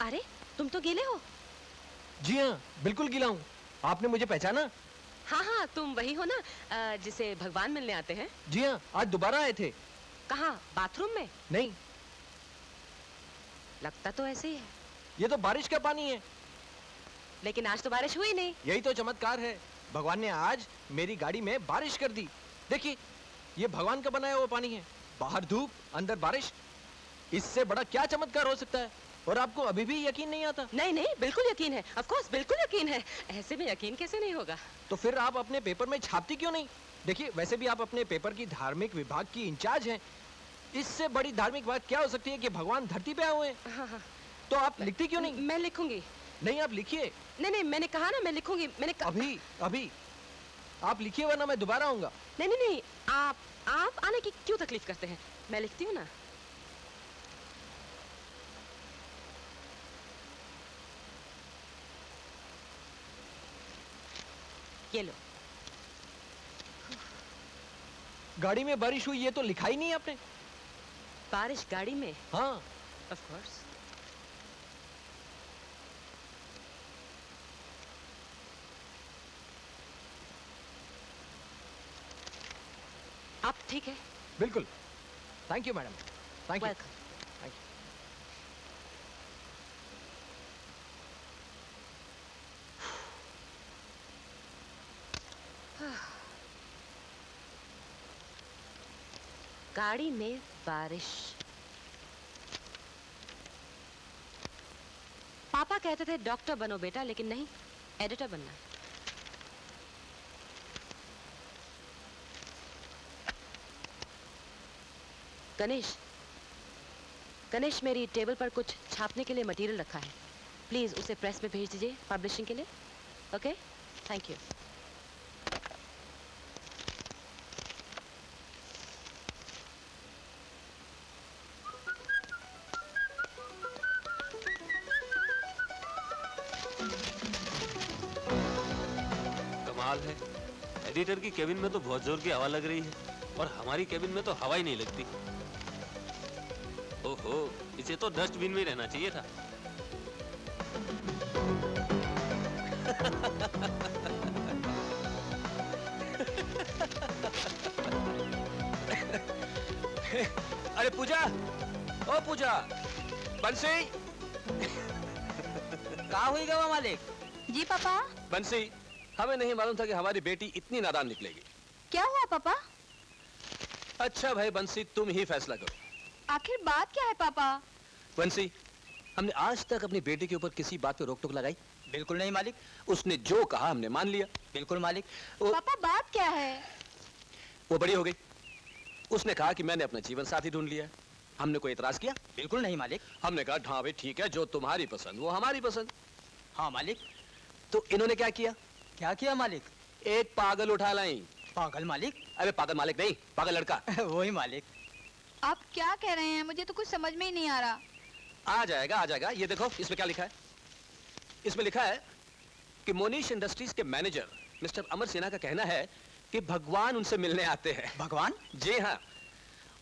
अरे तुम तो गीले हो। जी हाँ, बिल्कुल गीला हूँ। आपने मुझे पहचाना? हाँ हाँ, तुम वही हो ना जिसे भगवान मिलने आते हैं? जी हाँ, आज दोबारा आए थे। कहाँ, बाथरूम में? नहीं, लगता तो ऐसे ही है। ये तो बारिश का पानी है। लेकिन आज तो बारिश हुई नहीं। यही तो चमत्कार है, भगवान ने आज मेरी गाड़ी में बारिश कर दी। देखिए, ये भगवान का बनाया हुआ पानी है। बाहर धूप, अंदर बारिश। इससे बड़ा क्या चमत्कार हो सकता है? और आपको अभी भी यकीन नहीं आता? नहीं नहीं, बिल्कुल यकीन है। ऑफ कोर्स बिल्कुल यकीन है। ऐसे में यकीन कैसे नहीं होगा? तो फिर आप अपने पेपर में छापती क्यों नहीं? देखिए, वैसे भी आप अपने पेपर की धार्मिक विभाग की इंचार्ज हैं। इससे बड़ी धार्मिक बात क्या हो सकती है कि भगवान धरती पे आए हुए हैं? हाँ हाँ। तो आप लिखती क्यों नहीं? मैं लिखूंगी। नहीं, आप लिखिए। नहीं नहीं, मैंने कहा ना मैं लिखूंगी। मैंने कहा अभी अभी आप लिखिए, वरना मैं दोबारा आऊंगा। नहीं नहीं नहीं, आप आने की क्यों तकलीफ करते हैं? मैं लिखती हूँ ना। ये लो। गाड़ी में बारिश हुई, ये तो लिखा ही नहीं आपने। बारिश गाड़ी में? हाँ। Of course. आप ठीक है? बिल्कुल। Thank you madam, thank you. Welcome. Thank you. गाड़ी में बारिश। पापा कहते थे डॉक्टर बनो बेटा, लेकिन नहीं, एडिटर बनना है। गणेश, गणेश मेरी टेबल पर कुछ छापने के लिए मटेरियल रखा है। प्लीज उसे प्रेस में भेज दीजिए पब्लिशिंग के लिए। Okay, thank you. कमाल है, एडिटर की केबिन में तो बहुत जोर की हवा लग रही है और हमारी केबिन में तो हवा ही नहीं लगती। ओहो, इसे तो डस्टबिन में रहना चाहिए था। अरे पूजा, ओ पूजा, बंसी। कहाँ हुई गवा मालिक? जी पापा। बंसी, हमें नहीं मालूम था कि हमारी बेटी इतनी नादान निकलेगी। क्या हुआ पापा? अच्छा भाई बंसी, तुम ही फैसला करो। आखिर बात क्या है पापा? बंसी, हमने आज तक अपनी बेटी के ऊपर किसी बात पे रोक टोक लगाई? बिल्कुल नहीं मालिक। उसने जो कहा हमने मान लिया। बिल्कुल मालिक। पापा बात क्या है? वो बड़ी हो गई, उसने कहा कि मैंने अपना जीवन साथी ढूंढ लिया। हमने कोई इतराज किया? बिल्कुल नहीं मालिक। हमने कहा हाँ भाई ठीक है, जो तुम्हारी पसंद वो हमारी पसंद। हाँ मालिक। तो इन्होंने क्या किया? क्या किया मालिक? एक पागल उठा लाई। पागल मालिक? अरे पागल मालिक नहीं, पागल लड़का। वही मालिक। आप क्या कह रहे हैं? मुझे तो कुछ समझ में ही नहीं आ रहा। आ जाएगा आ जाएगा। ये देखो इसमें क्या लिखा है। इसमें लिखा है कि मोनीश इंडस्ट्रीज के मैनेजर मिस्टर अमर सिन्हा का कहना है कि भगवान उनसे मिलने आते हैं। भगवान? जी हाँ,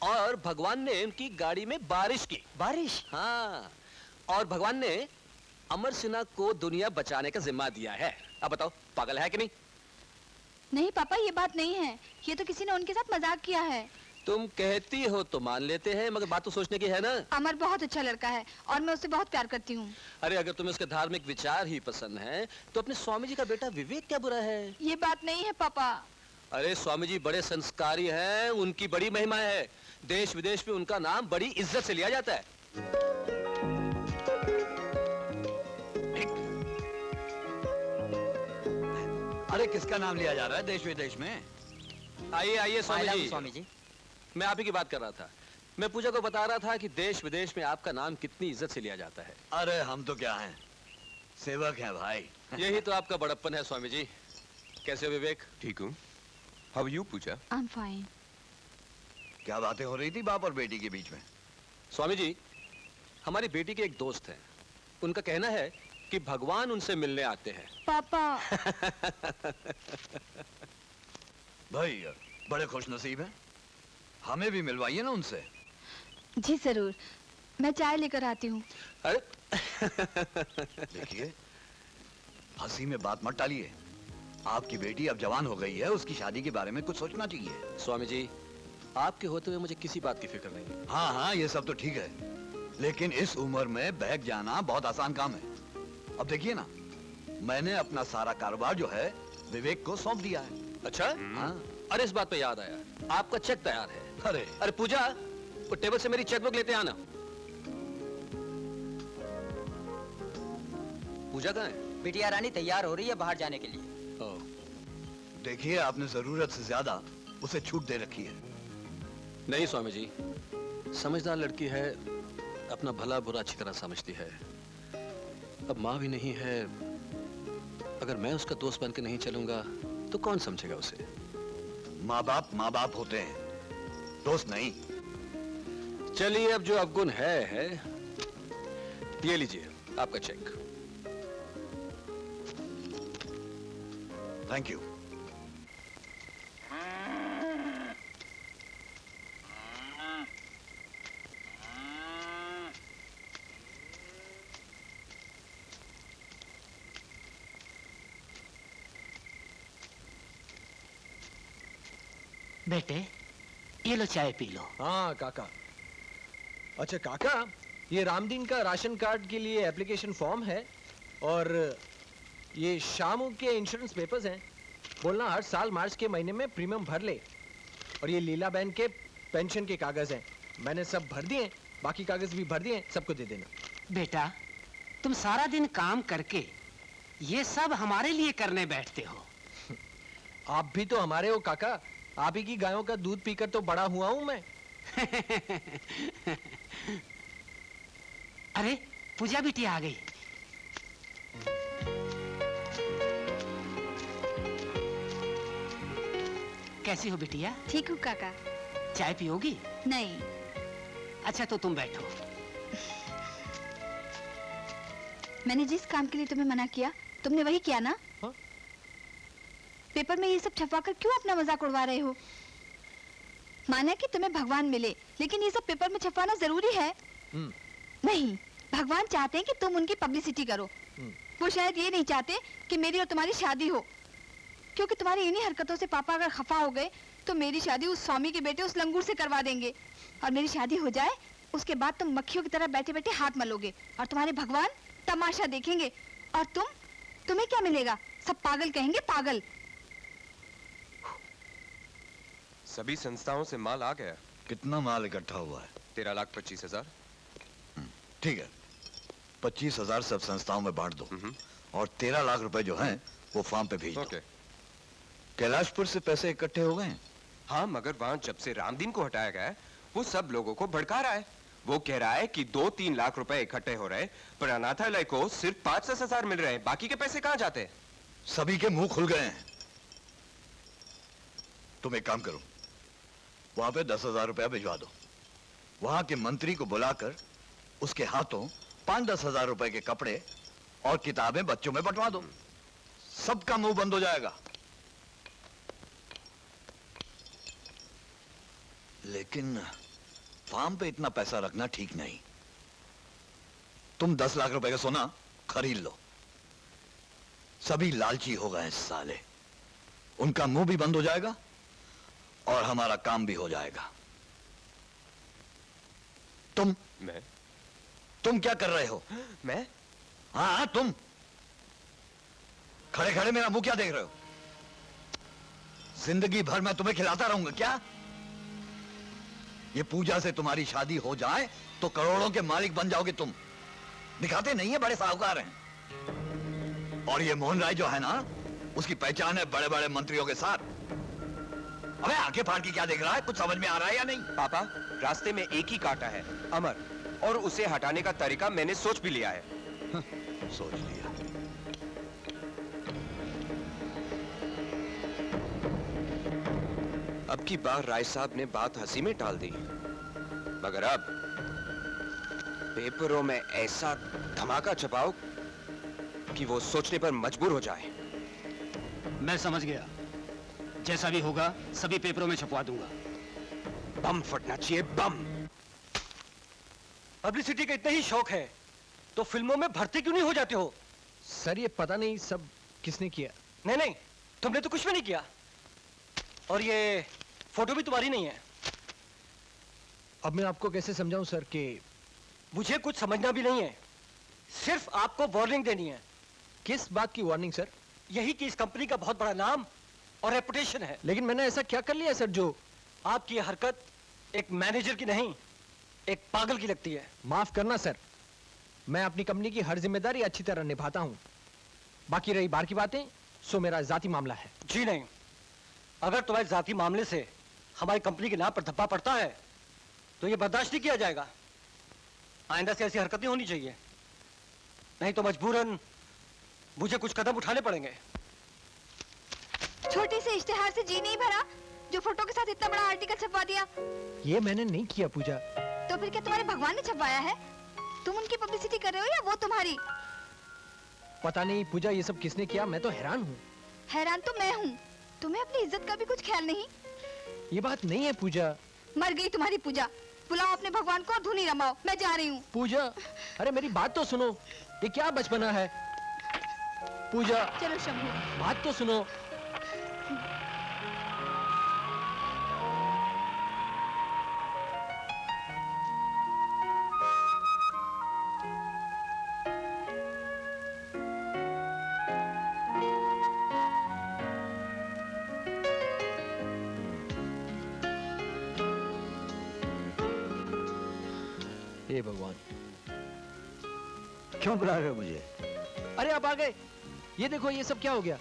और भगवान ने उनकी गाड़ी में बारिश की। बारिश? हाँ, और भगवान ने अमर सिन्हा को दुनिया बचाने का जिम्मा दिया है। अब बताओ पागल है कि नहीं? नहीं पापा, ये बात नहीं है। ये तो किसी ने उनके साथ मजाक किया है। तुम कहती हो तो मान लेते हैं, मगर बात तो सोचने की है ना। अमर बहुत अच्छा लड़का है और मैं उससे बहुत प्यार करती हूँ। अरे अगर तुम्हें उसके धार्मिक विचार ही पसंद हैं, तो अपने स्वामी जी का बेटा विवेक क्या बुरा है? ये बात नहीं है पापा। अरे स्वामी जी बड़े संस्कारी हैं, उनकी बड़ी महिमा है। देश विदेश में उनका नाम बड़ी इज्जत से लिया जाता है। अरे किसका नाम लिया जा रहा है देश विदेश में? आइए आइए स्वामी स्वामी जी। मैं आप ही की बात कर रहा था। मैं पूजा को बता रहा था कि देश विदेश में आपका नाम कितनी इज्जत से लिया जाता है। अरे हम तो क्या हैं, सेवक हैं भाई। यही तो आपका बड़प्पन है स्वामी जी। कैसे हो विवेक? ठीक हूँ। How are you Pooja? I am fine. क्या बातें हो रही थी बाप और बेटी के बीच में? स्वामी जी, हमारी बेटी के एक दोस्त हैं, उनका कहना है कि भगवान उनसे मिलने आते हैं। पापा। भाई बड़े खुश नसीब हैं, हमें भी मिलवाइए ना उनसे। जी जरूर। मैं चाय लेकर आती हूँ। अरे देखिए, हंसी में बात मत टालिए। आपकी बेटी अब जवान हो गई है, उसकी शादी के बारे में कुछ सोचना चाहिए। स्वामी जी, आपके होते हुए मुझे किसी बात की फिक्र नहीं। हाँ हाँ, ये सब तो ठीक है, लेकिन इस उम्र में बहक जाना बहुत आसान काम है। अब देखिए ना, मैंने अपना सारा कारोबार जो है विवेक को सौंप दिया है। अच्छा? हाँ। अरे इस बात पे याद आया, आपका चेक तैयार है। अरे पूजा, वो टेबल से मेरी चेकबुक लेते आना। पूजा कहाँ है? बिटिया रानी तैयार हो रही है बाहर जाने के लिए। ओह, देखिए, आपने जरूरत से ज्यादा उसे छूट दे रखी है। नहीं स्वामी जी, समझदार लड़की है, अपना भला बुरा अच्छी तरह समझती है। अब माँ भी नहीं है, अगर मैं उसका दोस्त बन के नहीं चलूंगा तो कौन समझेगा उसे? माँ बाप होते हैं, दोस्त नहीं। चलिए, अब जो अवगुण है। ये लीजिए आपका चेक। Thank you. बेटे, ये लो चाय पी लो। हाँ काका। अच्छा काका, ये रामदीन का राशन कार्ड के लिए एप्लीकेशन फॉर्म है और ये शामू के इंश्योरेंस पेपर्स हैं। बोलना हर साल मार्च के महीने में प्रीमियम भर ले। और ये लीला बहन के पेंशन के कागज हैं, मैंने सब भर दिए, बाकी कागज भी भर दिए, सबको दे देना। बेटा, तुम सारा दिन काम करके ये सब हमारे लिए करने बैठते हो। आप भी तो हमारे हो काका, आप ही की गायों का दूध पीकर तो बड़ा हुआ हूं मैं। अरे पूजा बिटिया आ गई। कैसी हो बिटिया? ठीक हूँ काका। चाय पियोगी? नहीं। अच्छा तो तुम बैठो। मैंने जिस काम के लिए तुम्हें मना किया, तुमने वही किया ना? हाँ? पेपर में ये सब छपवाकर क्यों अपना मजाक उड़वा रहे हो? माना कि तुम्हें भगवान मिले, लेकिन ये सब पेपर में छपवाना जरूरी है? नहीं, भगवान चाहते हैं कि तुम उनकी पब्लिसिटी करो। वो शायद ये नहीं चाहते कि मेरी और तुम्हारी शादी हो, क्योंकि तुम्हारी इन्हीं हरकतों से पापा अगर खफा हो गए तो मेरी शादी उस स्वामी के बेटे उस लंगूर से करवा देंगे। और मेरी शादी हो जाए, उसके बाद तुम मक्खियों की तरह बैठे बैठे हाथ मलोगे और तुम्हारे भगवान तमाशा देखेंगे। और तुम्हें क्या मिलेगा? सब पागल कहेंगे, पागल। सभी संस्थाओं से माल आ गया। कितना माल इकट्ठा हुआ है? 13,25,000। ठीक है, 25,000 सब संस्थाओं में बांट दो और 13 लाख रुपए जो हैं वो फार्म पे भेज दो। ओके। कैलाशपुर से पैसे इकट्ठे हो गए हैं? हाँ, मगर वहाँ जब से रामदीन को हटाया गया है, वो सब लोगों को भड़का रहा है। वो कह रहा है कि 2-3 लाख रुपए इकट्ठे हो रहे, पर अनाथालय को सिर्फ 5-10 हजार मिल रहे हैं। बाकी के पैसे कहाँ जाते हैं? सभी के मुंह खुल गए हैं। तुम एक काम करो, वहां पे 10,000 रुपया भिजवा दो। वहां के मंत्री को बुलाकर उसके हाथों 5-10 हजार रुपए के कपड़े और किताबें बच्चों में बंटवा दो। सबका मुंह बंद हो जाएगा। लेकिन फार्म पे इतना पैसा रखना ठीक नहीं। तुम 10 लाख रुपए का सोना खरीद लो। सभी लालची हो गए साले। उनका मुंह भी बंद हो जाएगा और हमारा काम भी हो जाएगा। तुम क्या कर रहे हो? मैं? हाँ, तुम खड़े खड़े मेरा मुंह क्या देख रहे हो? जिंदगी भर मैं तुम्हें खिलाता रहूंगा क्या? ये पूजा से तुम्हारी शादी हो जाए तो करोड़ों के मालिक बन जाओगे तुम। दिखाते नहीं है, बड़े साहूकार हैं। और ये मोहन राय जो है ना, उसकी पहचान है बड़े बड़े मंत्रियों के साथ। अबे आंखें फाड़ के क्या देख रहा है? कुछ समझ में आ रहा है या नहीं? पापा, रास्ते में एक ही कांटा है, अमर, और उसे हटाने का तरीका मैंने सोच भी लिया है। सोच लिया। अब की बार राय साहब ने बात हंसी में टाल दी, मगर अब पेपरों में ऐसा धमाका छपाओ कि वो सोचने पर मजबूर हो जाए। मैं समझ गया, जैसा भी होगा सभी पेपरों में छपवा दूंगा। बम फटना चाहिए, बम। पब्लिसिटी का इतना ही शौक है तो फिल्मों में भर्ती क्यों नहीं हो जाते हो? सर ये पता नहीं सब किसने किया। नहीं नहीं, तुमने तो कुछ भी नहीं किया। और ये फोटो भी तुम्हारी नहीं है। अब मैं आपको कैसे समझाऊं सर कि मुझे कुछ समझना भी नहीं है, सिर्फ आपको वार्निंग देनी है। किस बात की वार्निंग सर? यही कि इस कंपनी का बहुत बड़ा नाम और रेपुटेशन है। लेकिन मैंने ऐसा क्या कर लिया सर जो? आपकी ये हरकत एक मैनेजर की नहीं, एक पागल की लगती है। माफ करना सर, मैं अपनी कंपनी की हर जिम्मेदारी अच्छी तरह निभाता हूं। बाकी रही बाहर की बातें, सो मेरा जाती मामला है। जी नहीं, अगर तुम्हारे जाती मामले से हमारी कंपनी के नाम पर धब्बा पड़ता है तो ये बर्दाश्त नहीं किया जाएगा। आइंदा से ऐसी हरकत नहीं होनी चाहिए, नहीं तो मजबूरन मुझे कुछ कदम उठाने पड़ेंगे। छोटे से इश्तेहार से जी नहीं भरा जो फोटो के साथ इतना बड़ा आर्टिकल छपवा दिया। ये मैंने नहीं किया पूजा। तो फिर क्या तुम्हारे भगवान ने छपवाया है? तुम उनकी पब्लिसिटी कर रहे हो या वो तुम्हारी? पता नहीं पूजा ये सब किसने किया, मैं तो हैरान हूँ। हैरान तो मैं हूँ, तुम्हें अपनी इज्जत का भी कुछ ख्याल नहीं। ये बात नहीं है पूजा। मर गई तुम्हारी पूजा। बुलाओ अपने भगवान को और धुनी रमाओ, मैं जा रही हूँ। पूजा, अरे मेरी बात तो सुनो, ये क्या बचपना है? पूजा चलो शंभू। बात तो सुनो। हे भगवान, क्यों बुला रहे हो मुझे? अरे आप आ गए। ये देखो ये सब क्या हो गया?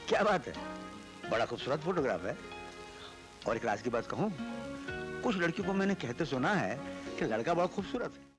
क्या बात है? बड़ा खूबसूरत फोटोग्राफ है। और एक राज की बात कहूं, कुछ लड़कियों को मैंने कहते सुना है कि लड़का बड़ा खूबसूरत है।